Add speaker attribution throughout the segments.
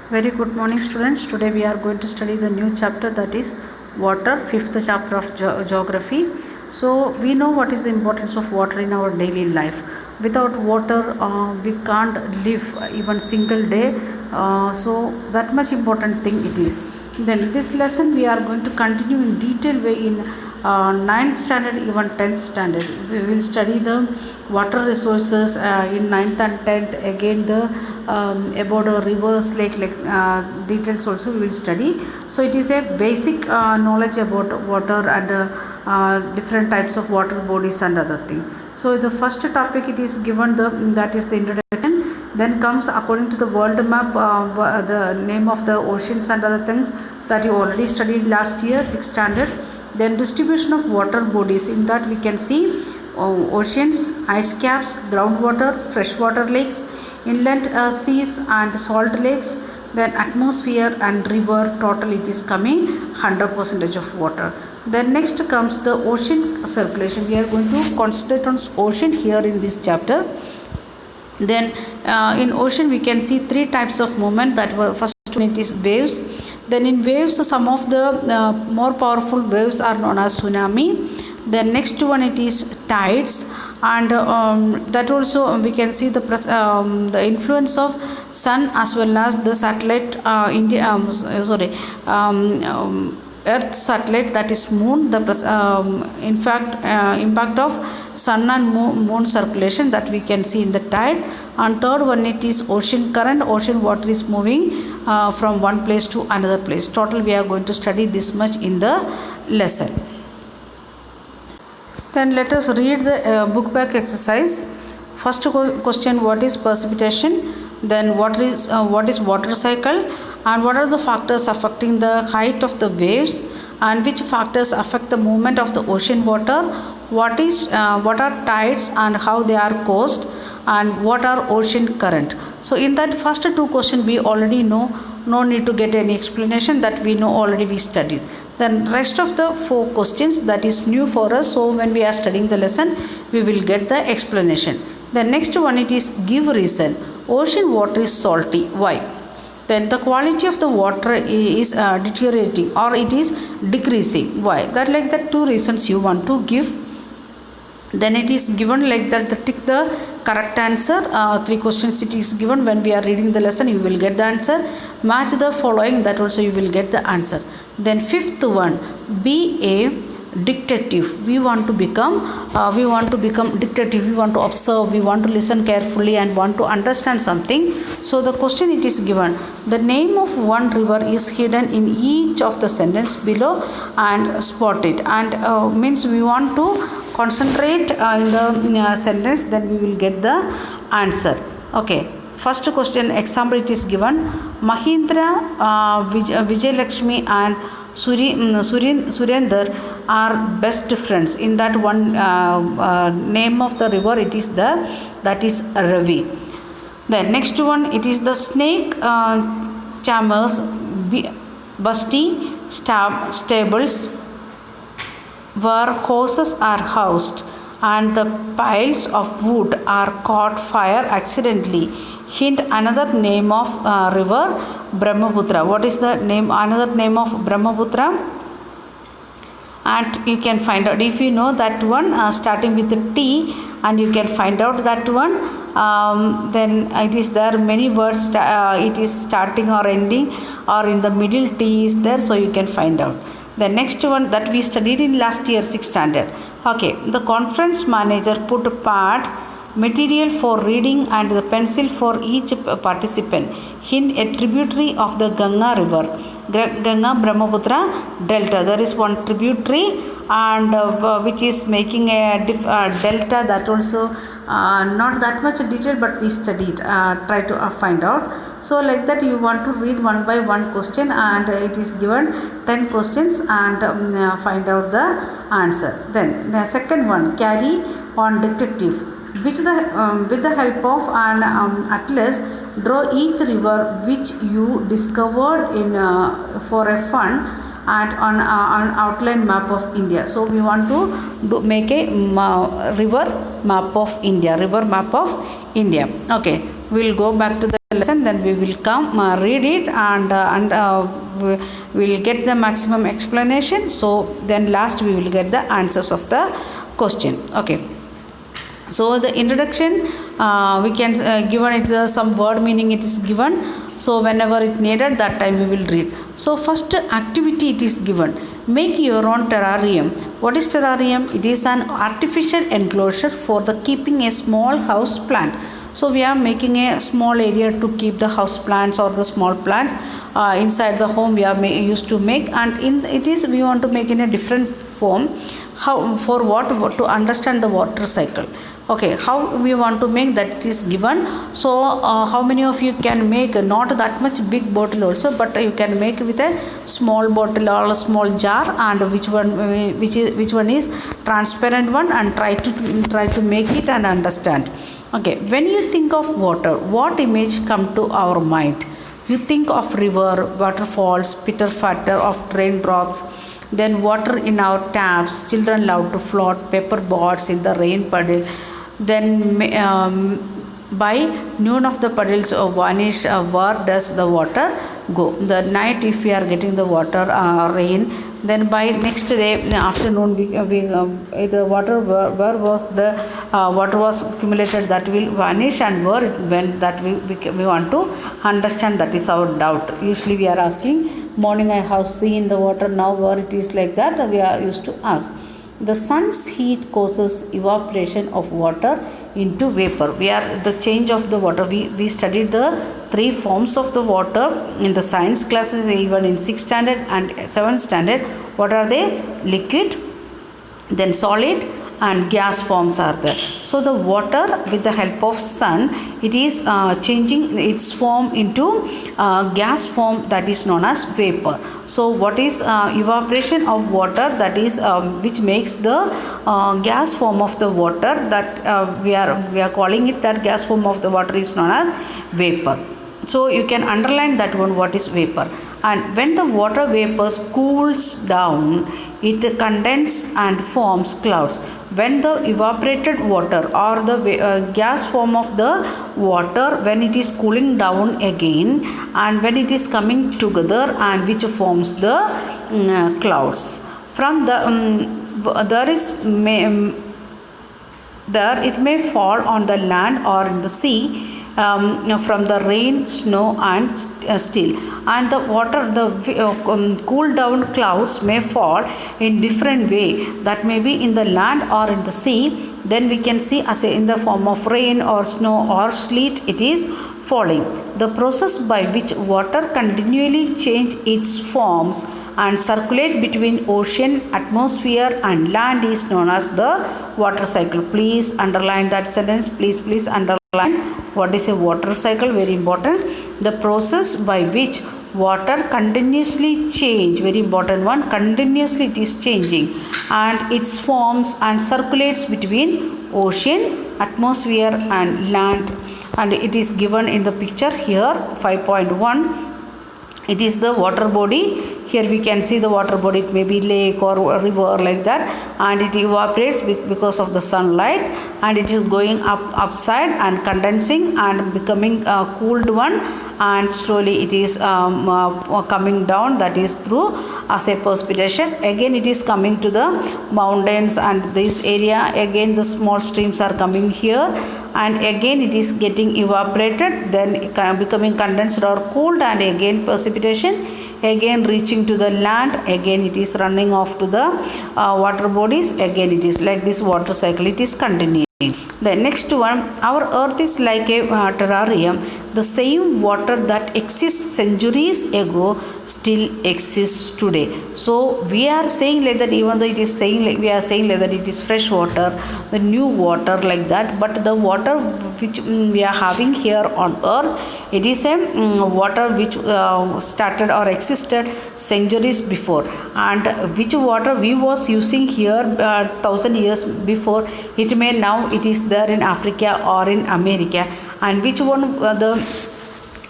Speaker 1: Very good morning, students. Today we are going to study the new chapter, that is water, fifth chapter of geography. So we know what is the importance of water in our daily life. Without water, we can't live even single day. So that much important thing it is. Then this lesson we are going to continue in detail way in 9th standard, even 10th standard. We will study the water resources in 9th and 10th. Again the about the rivers, lake details also we will study. So it is a basic knowledge about water and different types of water bodies and other thing. So the first topic it is given, that is the introduction. Then comes according to the world map, the name of the oceans and other things that you already studied last year, 6th standard. Then distribution of water bodies, in that we can see oceans, ice caps, groundwater, freshwater lakes, inland seas and salt lakes. Then atmosphere and river, total it is coming 100% of water. Then next comes the ocean circulation. We are going to concentrate on ocean here in this chapter. Then in ocean we can see three types of movement. That were first one, it is waves. Then in waves, some of the more powerful waves are known as tsunami. Then next one, it is tides, and that also we can see the influence of sun as well as the satellite Earth satellite, that is moon. The in fact impact of sun and moon circulation, that we can see in the tide. And third one, it is ocean current. Ocean water is moving from one place to another place. Total we are going to study this much in the lesson. Then let us read the book back exercise. First question, what is precipitation? Then what is water cycle, and what are the factors affecting the height of the waves, and which factors affect the movement of the ocean water? What are tides and how they are caused, and what are ocean current? So in that first two questions we already know, no need to get any explanation, that we know already, we studied. Then rest of the four questions, that is new for us, so when we are studying the lesson we will get the explanation. The next one, it is give reason. Ocean water is salty, why? Then the quality of the water is deteriorating or it is decreasing, why? That like that two reasons you want to give. Then it is given like that, tick the correct answer. Three questions it is given. When we are reading the lesson you will get the answer. Match the following, that also you will get the answer. Then fifth one, be a detective. We want to become detective. We want to observe, we want to listen carefully and want to understand something. So the question it is given, the name of one river is hidden in each of the sentence below and spot it. And means we want to concentrate in the sentence, then we will get the answer. Okay, first question example it is given. Mahindra, Vijay Lakshmi and Surender are best friends. In that one name of the river, it is that is Ravi. Then next one, it is the snake chambers, busty stables where horses are housed and the piles of wood are caught fire accidentally. Hint another name of river, Brahmaputra. What is the name, another name of Brahmaputra? And you can find out if you know that one starting with the T, and you can find out that one. Then it is there many words, it is starting or ending or in the middle T is there, so you can find out. The next one that we studied in last year 6th standard. Okay, the conference manager put a pad, material for reading and the pencil for each participant in a tributary of the Ganga river, Ganga Brahmaputra delta. There is one tributary and which is making a delta, that also not that much detail, but we studied, try to find out. So like that you want to read one by one question, and it is given 10 questions, and find out the answer. Then the second one, carry on detective. With the help of an atlas, draw each river which you discovered in for a fun and on an outline map of India. So we want to make a river map of India. Okay, we'll go back to the lesson, then we will come read it, and we will get the maximum explanation. So then last we will get the answers of the question. Okay, so the introduction, we can given it some word meaning it is given, so whenever it needed that time we will read. So first activity it is given, make your own terrarium. What is terrarium? It is an artificial enclosure for the keeping a small house plant. So we are making a small area to keep the house plants or the small plants inside the home. We are used to make, and in it is we want to make in a different form. How, for what? To understand the water cycle. Okay, how we want to make, that is given. So how many of you can make not that much big bottle also, but you can make with a small bottle or a small jar, and which one is transparent one, and try to make it and understand. Okay, when you think of water, what image come to our mind? You think of river, waterfalls, pitter patter of raindrops, then water in our taps. Children love to float paper boats in the rain puddle. Then by noon of the puddles vanish. Where does the water go? The night, if we are getting the water rain, then by next day afternoon the water, where was the water was accumulated, that will vanish, and where it went, that we want to understand. That is our doubt. Usually we are asking, morning I have seen the water, now where it is, like that we are used to ask. The sun's heat causes evaporation of water into vapor. We are the change of the water. We studied the three forms of the water in the science classes, even in 6th standard and 7th standard. What are they? Liquid, then solid, and gas forms are there. So the water, with the help of sun, it is changing its form into gas form, that is known as vapor. So what is evaporation of water? That is which makes the gas form of the water, that we are calling it, that gas form of the water is known as vapor. So you can underline that one, what is vapor. And when the water vapors cools down, it condenses and forms clouds. When the evaporated water or the gas form of the water, when it is cooling down again, and when it is coming together, and which forms the clouds. From the there it may fall on the land or in the sea, from the rain, snow, and still. And the water, the cool down clouds may fall in different way. That may be in the land or in the sea. Then we can see as in the form of rain or snow or sleet, it is falling. The process by which water continually change its forms and circulate between ocean, atmosphere, and land is known as the water cycle. Please underline that sentence. Please underline what is a water cycle. Very important. The process by which water continuously change, very important one, continuously it is changing, and its forms and circulates between ocean, atmosphere, and land. And it is given in the picture here, 5.1. It is the water body. Here we can see the water body. It may be lake or a river, like that, and it evaporates because of the sunlight, and it is going upside and condensing and becoming a cooled one, and slowly it is coming down, that is through as a precipitation. Again it is coming to the mountains and this area. Again the small streams are coming here, and again it is getting evaporated, then becoming condensed or cooled, and again precipitation, again reaching to the land, again it is running off to the water bodies. Again it is like this water cycle, it is continuing. The next one, our earth is like a terrarium. The same water that exists centuries ago still exists today. So we are saying like that, even though it is saying like, we are saying like that it is fresh water, the new water, like that, but the water which we are having here on earth, it is a water which started or existed centuries before, and which water we was using here 1000 years before, it may now it is there in Africa or in America, and which one the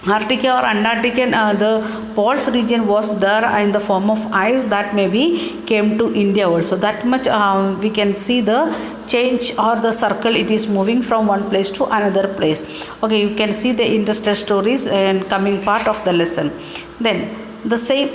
Speaker 1: Arctica or Antarctica, the poles region was there in the form of ice that maybe came to India also. That much we can see the change or the circle, it is moving from one place to another place. Okay, you can see the industrial stories and coming part of the lesson. Then the same,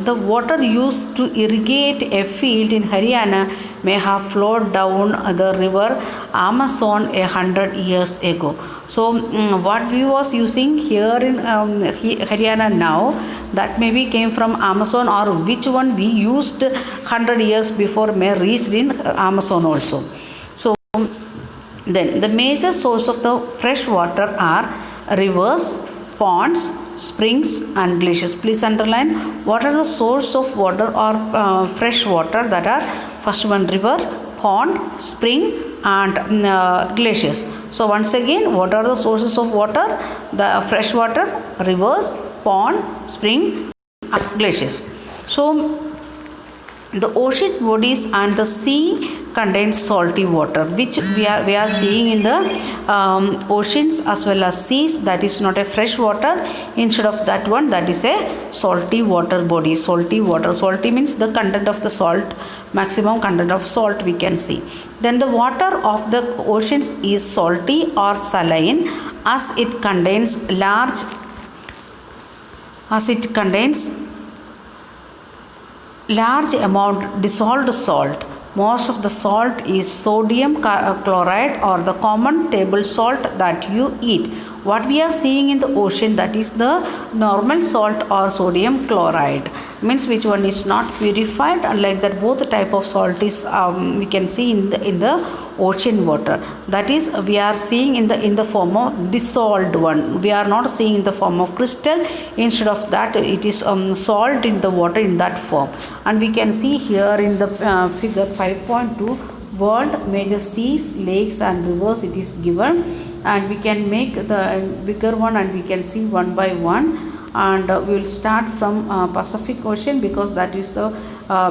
Speaker 1: the water used to irrigate a field in Haryana may have flowed down the river Amazon 100 years ago. So what we was using here in Haryana now, that maybe came from Amazon, or which one we used 100 years before may reached in Amazon also. So then the major source of the fresh water are rivers, ponds, springs and glaciers. Please underline what are the source of water or fresh water. That are first one river, pond, spring and glaciers. So once again, what are the sources of water? The fresh water, rivers, pond, spring and glaciers. So the ocean bodies and the sea contains salty water, which we are seeing in the oceans as well as seas. That is not a fresh water. Instead of that one, that is a salty water body. Salty water, salty means the content of the salt, maximum content of salt we can see. Then the water of the oceans is salty or saline, as it contains large amount dissolved salt. Most of the salt is sodium chloride or the common table salt that you eat. What we are seeing in the ocean, that is the normal salt or sodium chloride, means which one is not purified. Unlike that, both type of salt is we can see in the ocean water. That is, we are seeing in the form of dissolved one. We are not seeing in the form of crystal. Instead of that, it is salt in the water in that form. And we can see here in the figure 5.2, world major seas, lakes and rivers it is given, and we can make the bigger one and we can see one by one. And we will start from Pacific Ocean, because that is the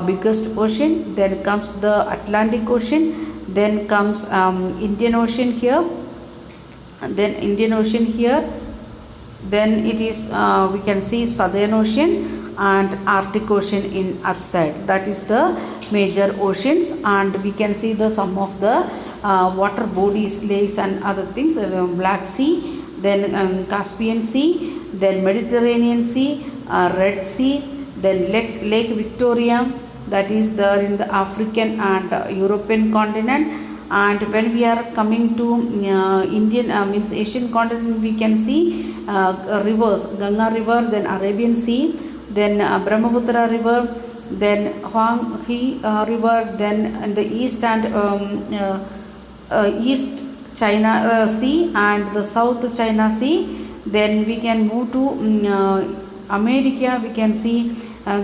Speaker 1: biggest ocean. Then comes the Atlantic Ocean, then comes Indian Ocean here, then Indian Ocean here, then it is we can see Southern Ocean and Arctic Ocean in upside. That is the major oceans, and we can see the some of the water bodies, lakes and other things. Black Sea, then Caspian Sea, then Mediterranean Sea, Red Sea, then Lake Victoria, that is there in the African and European continent. And when we are coming to Indian means Asian continent, we can see rivers, Ganga River, then Arabian Sea, then Brahmaputra River, then Huang He River, then in the east and East China Sea and the South China Sea. Then we can move to America. We can see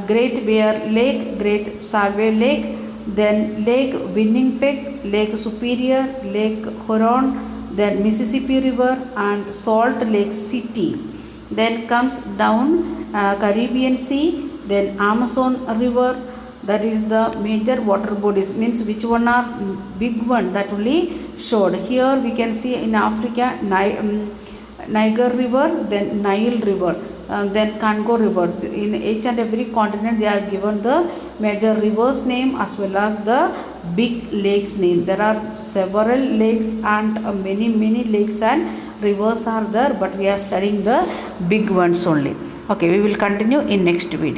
Speaker 1: Great Bear Lake, Great Salve Lake, then Lake Winnipeg, Lake Superior, Lake Huron, then Mississippi River and Salt Lake City. Then comes down Caribbean Sea, then Amazon River. That is the major water bodies, means which one are big one, that only showed. Here we can see in Africa Niger River, then Nile River, then Congo River. In each and every continent they are given the major rivers name as well as the big lakes name. There are several lakes and many lakes and rivers are there, but we are studying the big ones only. Okay, we will continue in next video.